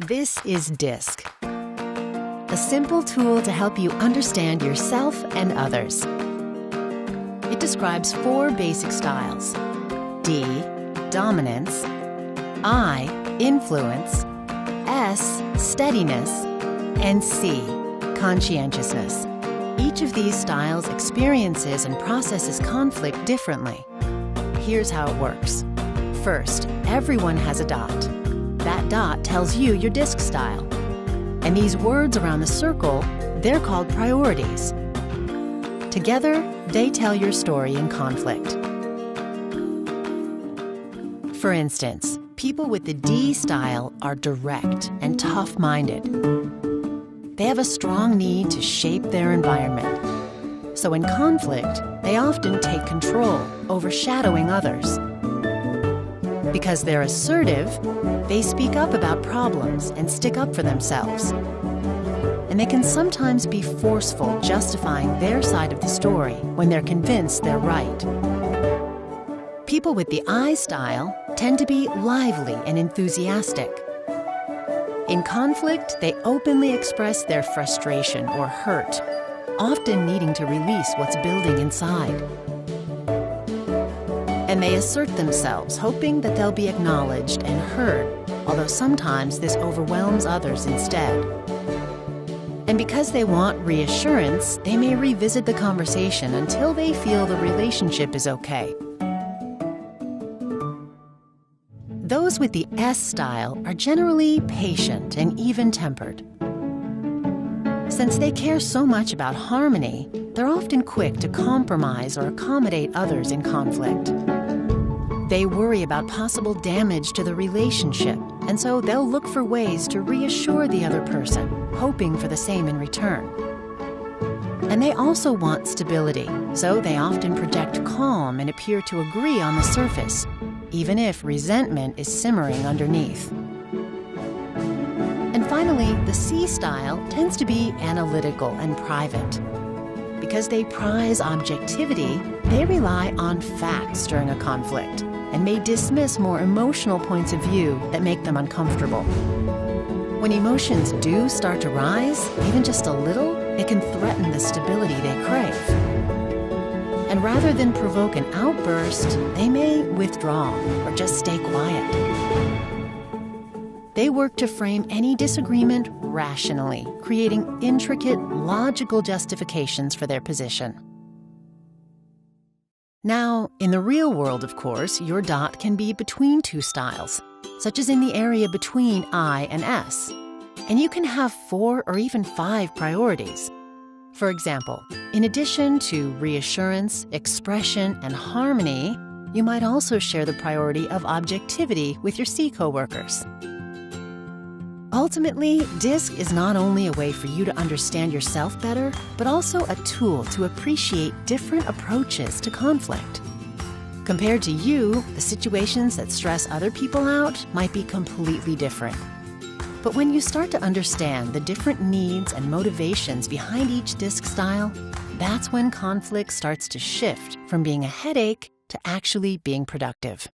This is DiSC, a simple tool to help you understand yourself and others. It describes 4 basic styles: D, dominance; I, influence; S, steadiness; and C, conscientiousness. Each of these styles experiences and processes conflict differently. Here's how it works. First, everyone has a dot. That dot tells you your DiSC style. And these words around the circle, they're called priorities. Together, they tell your story in conflict. For instance, people with the D style are direct and tough-minded. They have a strong need to shape their environment. So in conflict, they often take control, overshadowing others. Because they're assertive, they speak up about problems and stick up for themselves. And they can sometimes be forceful, justifying their side of the story when they're convinced they're right. People with the I style tend to be lively and enthusiastic. In conflict, they openly express their frustration or hurt, often needing to release what's building inside. And they assert themselves, hoping that they'll be acknowledged and heard, although sometimes this overwhelms others instead. And because they want reassurance, they may revisit the conversation until they feel the relationship is okay. Those with the S style are generally patient and even-tempered. Since they care so much about harmony, they're often quick to compromise or accommodate others in conflict. They worry about possible damage to the relationship, and so they'll look for ways to reassure the other person, hoping for the same in return. And they also want stability, so they often project calm and appear to agree on the surface, even if resentment is simmering underneath. And finally, the C style tends to be analytical and private. Because they prize objectivity, they rely on facts during a conflict and may dismiss more emotional points of view that make them uncomfortable. When emotions do start to rise, even just a little, it can threaten the stability they crave. And rather than provoke an outburst, they may withdraw or just stay quiet. They work to frame any disagreement rationally, creating intricate, logical justifications for their position. Now, in the real world, of course, your dot can be between 2 styles, such as in the area between I and S. And you can have 4 or even 5 priorities. For example, in addition to reassurance, expression, and harmony, you might also share the priority of objectivity with your C coworkers. Ultimately, DiSC is not only a way for you to understand yourself better, but also a tool to appreciate different approaches to conflict. Compared to you, the situations that stress other people out might be completely different. But when you start to understand the different needs and motivations behind each DiSC style, that's when conflict starts to shift from being a headache to actually being productive.